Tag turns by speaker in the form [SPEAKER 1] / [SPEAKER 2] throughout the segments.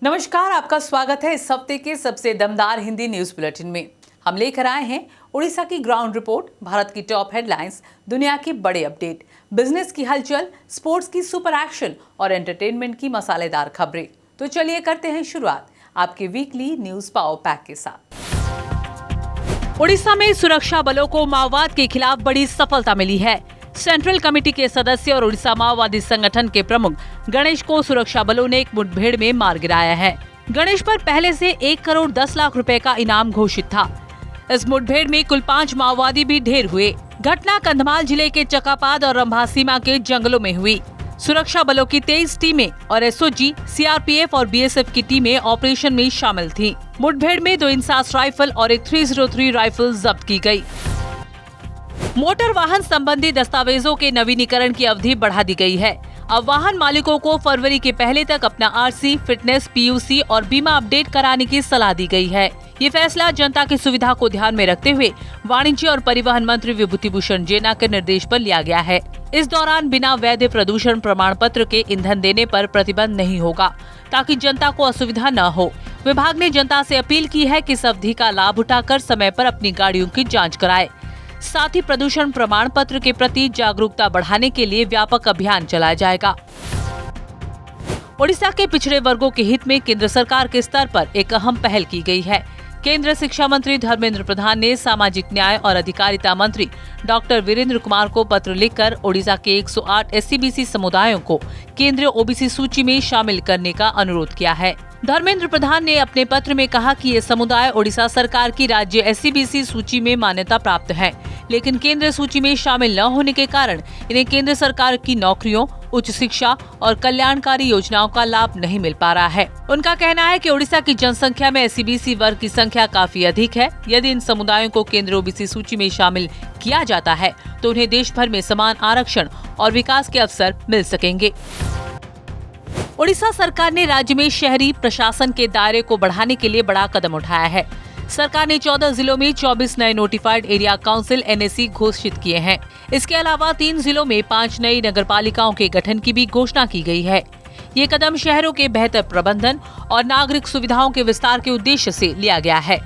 [SPEAKER 1] नमस्कार, आपका स्वागत है इस हफ्ते के सबसे दमदार हिंदी न्यूज बुलेटिन में। हम लेकर आए हैं उड़ीसा की ग्राउंड रिपोर्ट, भारत की टॉप हेडलाइंस, दुनिया के बड़े अपडेट, बिजनेस की हलचल, स्पोर्ट्स की सुपर एक्शन और एंटरटेनमेंट की मसालेदार खबरें। तो चलिए करते हैं शुरुआत आपके वीकली न्यूज पावर पैक के साथ। उड़ीसा में सुरक्षा बलों को माओवाद के खिलाफ बड़ी सफलता मिली है। सेंट्रल कमेटी के सदस्य और उड़ीसा माओवादी संगठन के प्रमुख गणेश को सुरक्षा बलों ने एक मुठभेड़ में मार गिराया है। गणेश पर पहले से 1 करोड़ 10 लाख रुपए का इनाम घोषित था। इस मुठभेड़ में कुल 5 माओवादी भी ढेर हुए। घटना कंधमाल जिले के चकापाद और रंभा सीमा के जंगलों में हुई। सुरक्षा बलों की 23 टीमें और एसओजी, सीआरपीएफ और बीएसएफ की टीमें ऑपरेशन में शामिल थीं। मुठभेड़ में 2 इंसास राइफल और एक 303 राइफल जब्त की गई। मोटर वाहन संबंधी दस्तावेजों के नवीनीकरण की अवधि बढ़ा दी गई है। अब वाहन मालिकों को फरवरी के पहले तक अपना आरसी, फिटनेस, पीयूसी और बीमा अपडेट कराने की सलाह दी गई है। ये फैसला जनता की सुविधा को ध्यान में रखते हुए वाणिज्य और परिवहन मंत्री विभूति भूषण जेना के निर्देश पर लिया गया है। इस दौरान बिना वैध प्रदूषण प्रमाण पत्र के ईंधन देने पर प्रतिबंध नहीं होगा, ताकि जनता को असुविधा न हो। विभाग ने जनता से अपील की है कि इस अवधि का लाभ उठाकर समय पर अपनी गाड़ियों की जाँच कराए। साथ ही प्रदूषण प्रमाण पत्र के प्रति जागरूकता बढ़ाने के लिए व्यापक अभियान चलाया जाएगा। ओडिशा के पिछड़े वर्गों के हित में केंद्र सरकार के स्तर पर एक अहम पहल की गई है। केंद्रीय शिक्षा मंत्री धर्मेंद्र प्रधान ने सामाजिक न्याय और अधिकारिता मंत्री डॉक्टर वीरेंद्र कुमार को पत्र लिखकर ओडिशा के 108 एससीबीसी समुदायों को केंद्रीय ओबीसी सूची में शामिल करने का अनुरोध किया है। धर्मेंद्र प्रधान ने अपने पत्र में कहा कि ये समुदाय ओडिशा सरकार की राज्य एससीबीसी सूची में मान्यता प्राप्त है, लेकिन केंद्रीय सूची में शामिल न होने के कारण इन्हें केंद्र सरकार की नौकरियों, उच्च शिक्षा और कल्याणकारी योजनाओं का लाभ नहीं मिल पा रहा है। उनका कहना है कि ओडिशा की जनसंख्या में एससीबीसी वर्ग की संख्या काफी अधिक है। यदि इन समुदायों को केंद्रीय ओबीसी सूची में शामिल किया जाता है तो उन्हें देश भर में समान आरक्षण और विकास के अवसर मिल सकेंगे। ओडिशा सरकार ने राज्य में शहरी प्रशासन के दायरे को बढ़ाने के लिए बड़ा कदम उठाया है। सरकार ने 14 जिलों में 24 नए नोटिफाइड एरिया काउंसिल एनएसी घोषित किए हैं। इसके अलावा 3 जिलों में 5 नई नगरपालिकाओं के गठन की भी घोषणा की गई है। ये कदम शहरों के बेहतर प्रबंधन और नागरिक सुविधाओं के विस्तार के उद्देश्य से लिया गया है।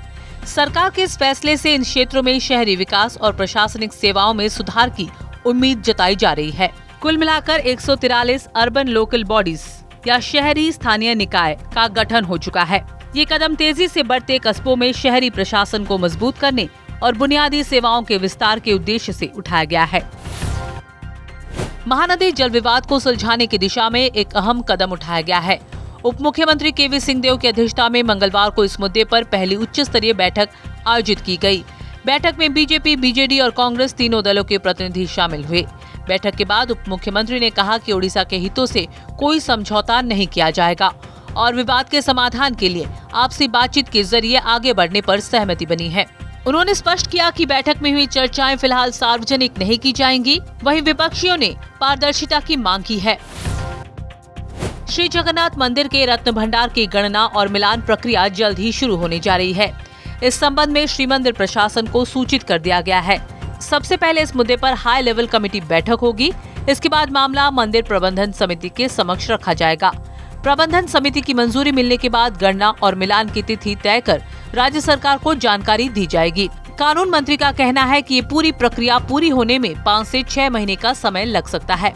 [SPEAKER 1] सरकार के इस फैसले से इन क्षेत्रों में शहरी विकास और प्रशासनिक सेवाओं में सुधार की उम्मीद जताई जा रही है। कुल मिलाकर 143 अर्बन लोकल बॉडीज या शहरी स्थानीय निकाय का गठन हो चुका है। ये कदम तेजी से बढ़ते कस्बों में शहरी प्रशासन को मजबूत करने और बुनियादी सेवाओं के विस्तार के उद्देश्य से उठाया गया है। महानदी जल विवाद को सुलझाने की दिशा में एक अहम कदम उठाया गया है। उप मुख्यमंत्री केवी सिंहदेव की अध्यक्षता में मंगलवार को इस मुद्दे पर पहली उच्च स्तरीय बैठक आयोजित की गई। बैठक में बीजेपी, बीजेडी और कांग्रेस तीनों दलों के प्रतिनिधि शामिल हुए। बैठक के बाद उप मुख्यमंत्री ने कहा कि ओडिशा के हितों से कोई समझौता नहीं किया जाएगा और विवाद के समाधान के लिए आपसी बातचीत के जरिए आगे बढ़ने पर सहमति बनी है। उन्होंने स्पष्ट किया कि बैठक में हुई चर्चाएं फिलहाल सार्वजनिक नहीं की जाएंगी। वहीं विपक्षियों ने पारदर्शिता की मांग की है। श्री जगन्नाथ मंदिर के रत्न भंडार की गणना और मिलान प्रक्रिया जल्द ही शुरू होने जा रही है। इस संबंध में श्री मंदिर प्रशासन को सूचित कर दिया गया है। सबसे पहले इस मुद्दे पर हाई लेवल कमेटी बैठक होगी। इसके बाद मामला मंदिर प्रबंधन समिति के समक्ष रखा जाएगा। प्रबंधन समिति की मंजूरी मिलने के बाद गणना और मिलान की तिथि तय कर राज्य सरकार को जानकारी दी जाएगी। कानून मंत्री का कहना है कि ये पूरी प्रक्रिया पूरी होने में 5 से 6 महीने का समय लग सकता है।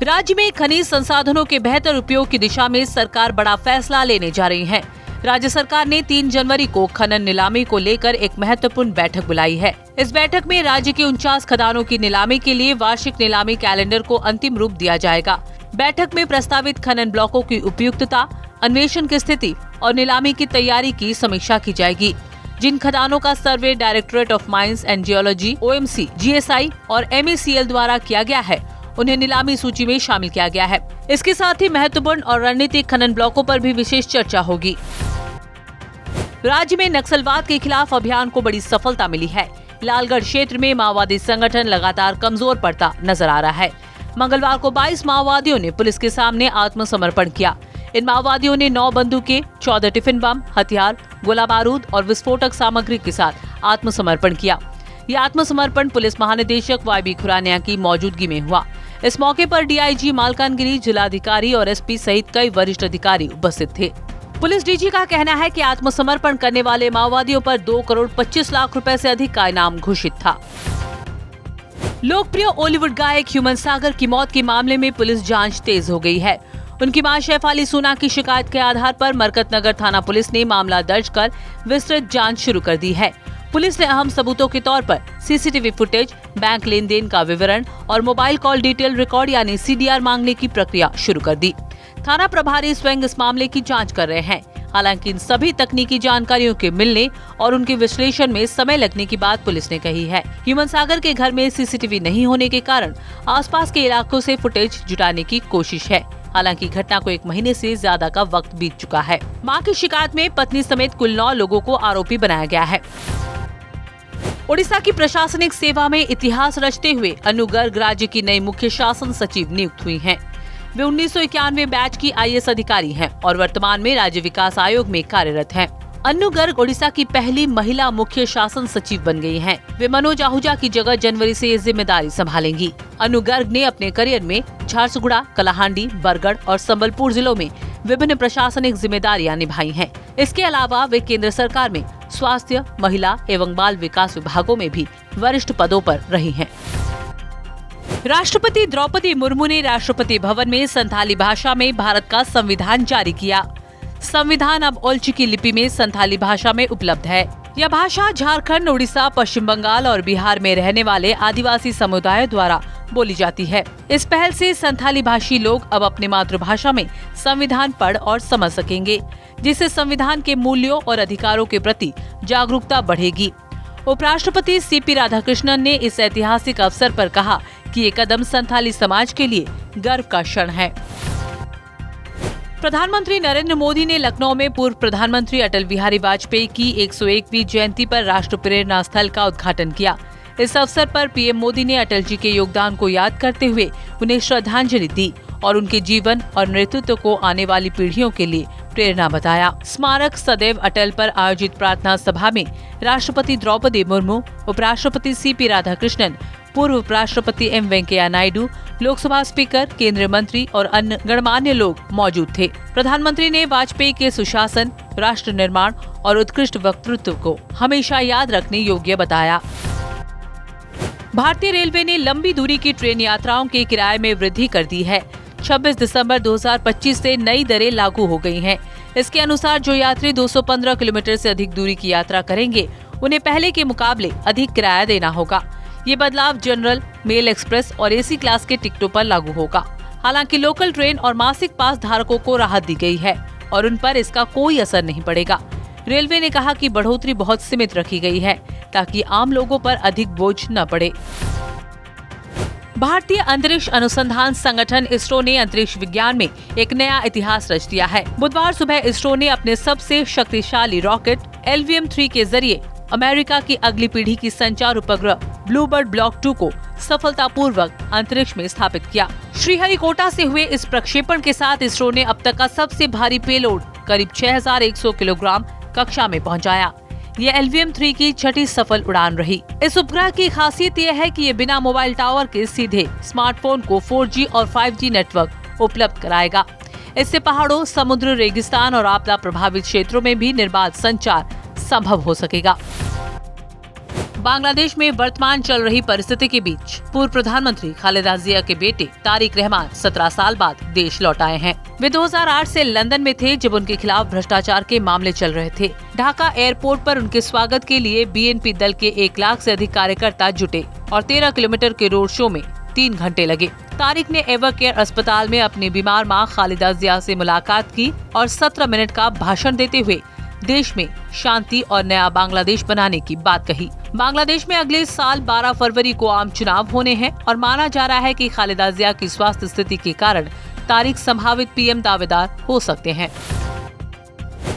[SPEAKER 1] राज्य में खनिज संसाधनों के बेहतर उपयोग की दिशा में सरकार बड़ा फैसला लेने जा रही है। राज्य सरकार ने 3 जनवरी को खनन नीलामी को लेकर एक महत्वपूर्ण बैठक बुलाई है। इस बैठक में राज्य के 49 खदानों की नीलामी के लिए वार्षिक नीलामी कैलेंडर को अंतिम रूप दिया जाएगा। बैठक में प्रस्तावित खनन ब्लॉकों की उपयुक्तता, अन्वेषण की स्थिति और नीलामी की तैयारी की समीक्षा की जाएगी। जिन खदानों का survey directorate of mines and geology, OMC, GSI और एमईसीएल द्वारा किया गया है, उन्हें नीलामी सूची में शामिल किया गया है। इसके साथ ही महत्वपूर्ण और रणनीतिक खनन ब्लॉकों पर भी विशेष चर्चा होगी। राज्य में नक्सलवाद के खिलाफ अभियान को बड़ी सफलता मिली है। लालगढ़ क्षेत्र में माओवादी संगठन लगातार कमजोर पड़ता नजर आ रहा है। मंगलवार को 22 माओवादियों ने पुलिस के सामने आत्मसमर्पण किया। इन माओवादियों ने 9 बंदूकें, 14 टिफिन बम, हथियार, गोला बारूद और विस्फोटक सामग्री के साथ आत्मसमर्पण किया। यह आत्मसमर्पण पुलिस महानिदेशक वाई बी खुरानिया की मौजूदगी में हुआ। इस मौके पर डीआईजी मालकानगिरी, जिलाधिकारी और एसपी सहित कई वरिष्ठ अधिकारी उपस्थित थे। पुलिस डीजी का कहना है कि आत्मसमर्पण करने वाले माओवादियों पर 2 करोड़ 25 लाख रुपए से अधिक का इनाम घोषित था। लोकप्रिय बॉलीवुड गायक ह्यूमन सागर की मौत के मामले में पुलिस जांच तेज हो गई है। उनकी मां शेफाली सोना की शिकायत के आधार पर मरकतनगर थाना पुलिस ने मामला दर्ज कर विस्तृत जांच शुरू कर दी है। पुलिस ने अहम सबूतों के तौर पर सीसीटीवी फुटेज, बैंक लेन देन का विवरण और मोबाइल कॉल डिटेल रिकॉर्ड यानी सीडीआर मांगने की प्रक्रिया शुरू कर दी। थाना प्रभारी स्वयं इस मामले की जांच कर रहे हैं। हालांकि इन सभी तकनीकी जानकारियों के मिलने और उनके विश्लेषण में समय लगने की बात पुलिस ने कही है। ह्यूमन सागर के घर में सीसीटीवी नहीं होने के कारण आसपास के इलाकों से फुटेज जुटाने की कोशिश है। हालांकि घटना को 1 महीने से ज्यादा का वक्त बीत चुका है। मां की शिकायत में पत्नी समेत कुल 9 लोगों को आरोपी बनाया गया है। ओडिशा की प्रशासनिक सेवा में इतिहास रचते हुए अनु गर्ग राज्य की नई मुख्य शासन सचिव नियुक्त हुई हैं। वे 1991 बैच की आईएएस अधिकारी हैं और वर्तमान में राज्य विकास आयोग में कार्यरत हैं। अनु गर्ग ओडिशा की पहली महिला मुख्य शासन सचिव बन गई हैं। वे मनोज आहूजा की जगह जनवरी से ये जिम्मेदारी संभालेंगी। अनु गर्ग ने अपने करियर में झारसुगुड़ा, कलाहांडी, बरगढ़ और संबलपुर जिलों में विभिन्न प्रशासनिक जिम्मेदारियां निभाई हैं। इसके अलावा वे केंद्र सरकार में स्वास्थ्य, महिला एवं बाल विकास विभागों में भी वरिष्ठ पदों पर रही हैं। राष्ट्रपति द्रौपदी मुर्मू ने राष्ट्रपति भवन में संथाली भाषा में भारत का संविधान जारी किया। संविधान अब ओलचिकी लिपि में संथाली भाषा में उपलब्ध है। यह भाषा झारखंड, उड़ीसा, पश्चिम बंगाल और बिहार में रहने वाले आदिवासी समुदाय द्वारा बोली जाती है। इस पहल से संथाली भाषी लोग अब अपनी मातृभाषा में संविधान पढ़ और समझ सकेंगे, जिससे संविधान के मूल्यों और अधिकारों के प्रति जागरूकता बढ़ेगी। उपराष्ट्रपति सीपी राधाकृष्णन ने इस ऐतिहासिक अवसर पर कहा कि ये कदम संथाली समाज के लिए गर्व का क्षण है। प्रधानमंत्री नरेंद्र मोदी ने लखनऊ में पूर्व प्रधानमंत्री अटल बिहारी वाजपेयी की 101वीं जयंती पर राष्ट्र प्रेरणा स्थल का उद्घाटन किया। इस अवसर पर पीएम मोदी ने अटल जी के योगदान को याद करते हुए उन्हें श्रद्धांजलि दी और उनके जीवन और नेतृत्व को आने वाली पीढ़ियों के लिए प्रेरणा बताया। स्मारक सदैव अटल पर आयोजित प्रार्थना सभा में राष्ट्रपति द्रौपदी मुर्मू, उपराष्ट्रपति सीपी राधाकृष्णन, पूर्व उपराष्ट्रपति एम वेंकैया नायडू, लोकसभा स्पीकर, केंद्रीय मंत्री और अन्य गणमान्य लोग मौजूद थे। प्रधानमंत्री ने वाजपेयी के सुशासन, राष्ट्र निर्माण और उत्कृष्ट वक्तृत्व को हमेशा याद रखने योग्य बताया। भारतीय रेलवे ने लंबी दूरी की ट्रेन यात्राओं के किराए में वृद्धि कर दी है। 26 दिसंबर 2025 से नई दरें लागू हो गई हैं। इसके अनुसार जो यात्री 215 किलोमीटर से अधिक दूरी की यात्रा करेंगे, उन्हें पहले के मुकाबले अधिक किराया देना होगा। ये बदलाव जनरल, मेल एक्सप्रेस और एसी क्लास के टिकटों पर लागू होगा। हालांकि लोकल ट्रेन और मासिक पास धारकों को राहत दी गई है और उन पर इसका कोई असर नहीं पड़ेगा। रेलवे ने कहा कि बढ़ोतरी बहुत सीमित रखी गई है ताकि आम लोगों पर अधिक बोझ न पड़े। भारतीय अंतरिक्ष अनुसंधान संगठन इसरो ने अंतरिक्ष विज्ञान में एक नया इतिहास रच दिया है। बुधवार सुबह इसरो ने अपने सबसे शक्तिशाली रॉकेट LVM-3 के जरिए अमेरिका की अगली पीढ़ी की संचार उपग्रह ब्लूबर्ड ब्लॉक 2 को सफलतापूर्वक अंतरिक्ष में स्थापित किया। श्रीहरिकोटा से हुए इस प्रक्षेपण के साथ इसरो ने अब तक का सबसे भारी पेलोड करीब 6100 किलोग्राम कक्षा में पहुंचाया। ये LVM-3 की छठी सफल उड़ान रही। इस उपग्रह की खासियत ये है कि ये बिना मोबाइल टावर के सीधे स्मार्टफोन को 4G और 5G नेटवर्क उपलब्ध कराएगा। इससे पहाड़ों, समुद्र, रेगिस्तान और आपदा प्रभावित क्षेत्रों में भी निर्बाध संचार संभव हो सकेगा। बांग्लादेश में वर्तमान चल रही परिस्थिति के बीच पूर्व प्रधानमंत्री खालिदा जिया के बेटे तारिक रहमान 17 साल बाद देश लौट आए हैं। वे 2008 से लंदन में थे जब उनके खिलाफ भ्रष्टाचार के मामले चल रहे थे। ढाका एयरपोर्ट पर उनके स्वागत के लिए BNP दल के 1 लाख से अधिक कार्यकर्ता जुटे और 13 किलोमीटर के रोड शो में 3 घंटे लगे। तारिक ने एवरकेयर अस्पताल में अपनी बीमार मां खालिदा जिया से मुलाकात की और 17 मिनट का भाषण देते हुए देश में शांति और नया बांग्लादेश बनाने की बात कही। बांग्लादेश में अगले साल 12 फरवरी को आम चुनाव होने हैं और माना जा रहा है कि खालिदा जिया की स्वास्थ्य स्थिति के कारण तारिक संभावित PM दावेदार हो सकते हैं।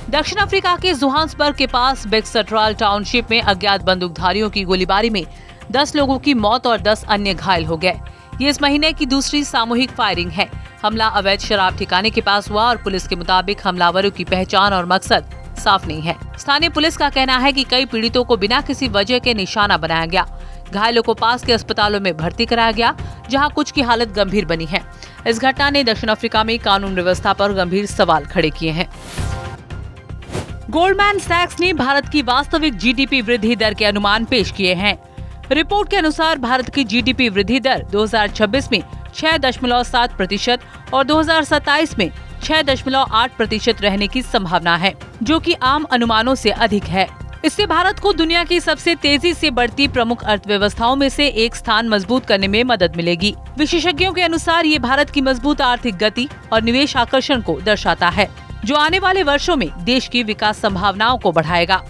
[SPEAKER 1] दक्षिण अफ्रीका के जोहान्सबर्ग के पास बेक्सट्राल टाउनशिप में अज्ञात बंदूकधारियों की गोलीबारी में 10 लोगों की मौत और 10 अन्य घायल हो गए। ये इस महीने की दूसरी सामूहिक फायरिंग है। हमला अवैध शराब ठिकाने के पास हुआ और पुलिस के मुताबिक हमलावरों की पहचान और मकसद साफ नहीं है। स्थानीय पुलिस का कहना है कि कई पीड़ितों को बिना किसी वजह के निशाना बनाया गया। घायलों को पास के अस्पतालों में भर्ती कराया गया, जहां कुछ की हालत गंभीर बनी है। इस घटना ने दक्षिण अफ्रीका में कानून व्यवस्था पर गंभीर सवाल खड़े किए हैं। गोल्डमैन सैक्स ने भारत की वास्तविक जीडीपी वृद्धि दर के अनुमान पेश किए हैं। रिपोर्ट के अनुसार भारत की जीडीपी वृद्धि दर 2026 में 6.7% और 2027 में 6.8% रहने की संभावना है, जो कि आम अनुमानों से अधिक है। इससे भारत को दुनिया की सबसे तेजी से बढ़ती प्रमुख अर्थव्यवस्थाओं में से एक स्थान मजबूत करने में मदद मिलेगी। विशेषज्ञों के अनुसार ये भारत की मजबूत आर्थिक गति और निवेश आकर्षण को दर्शाता है, जो आने वाले वर्षों में देश की विकास संभावनाओं को बढ़ाएगा।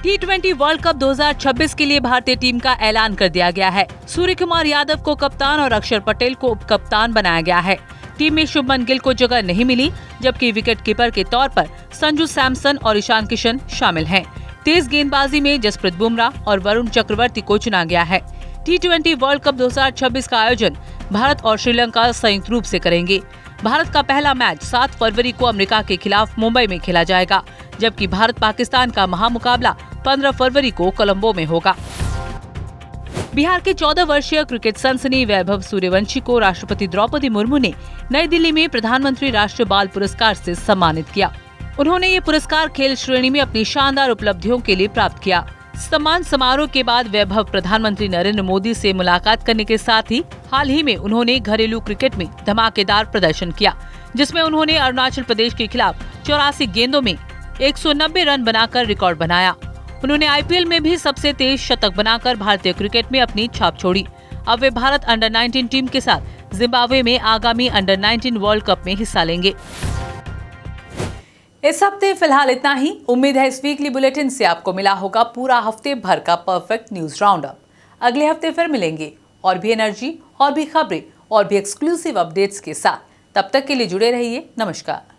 [SPEAKER 1] T20 वर्ल्ड कप 2026 के लिए भारतीय टीम का ऐलान कर दिया गया है। सूर्य कुमार यादव को कप्तान और अक्षर पटेल को उप कप्तान बनाया गया है। टीम में शुभमन गिल को जगह नहीं मिली, जबकि विकेट कीपर के तौर पर संजू सैमसन और ईशान किशन शामिल हैं। तेज गेंदबाजी में जसप्रीत बुमराह और वरुण चक्रवर्ती को चुना गया है। T20 वर्ल्ड कप 2026 का आयोजन भारत और श्रीलंका संयुक्त रूप से करेंगे। भारत का पहला मैच 7 फरवरी को अमेरिका के खिलाफ मुंबई में खेला जाएगा, जबकि भारत पाकिस्तान का महामुकाबला 15 फरवरी को कोलंबो में होगा। बिहार के 14 वर्षीय क्रिकेट सनसनी वैभव सूर्यवंशी को राष्ट्रपति द्रौपदी मुर्मू ने नई दिल्ली में प्रधानमंत्री राष्ट्रीय बाल पुरस्कार से सम्मानित किया। उन्होंने ये पुरस्कार खेल श्रेणी में अपनी शानदार उपलब्धियों के लिए प्राप्त किया। सम्मान समारोह के बाद वैभव प्रधानमंत्री नरेंद्र मोदी से मुलाकात करने के साथ ही हाल ही में उन्होंने घरेलू क्रिकेट में धमाकेदार प्रदर्शन किया, जिसमें उन्होंने अरुणाचल प्रदेश के खिलाफ 84 गेंदों में 190 रन बनाकर रिकॉर्ड बनाया। उन्होंने आईपीएल में भी सबसे तेज शतक बनाकर भारतीय क्रिकेट में अपनी छाप छोड़ी। अब वे भारत अंडर 19 टीम के साथ जिम्बाब्वे में आगामी अंडर 19 वर्ल्ड कप में हिस्सा लेंगे। इस हफ्ते फिलहाल इतना ही। उम्मीद है इस वीकली बुलेटिन से आपको मिला होगा पूरा हफ्ते भर का परफेक्ट न्यूज राउंड अप। अगले हफ्ते फिर मिलेंगे और भी एनर्जी और भी खबरें और भी एक्सक्लूसिव अपडेट्स के साथ। तब तक के लिए जुड़े रहिए। नमस्कार।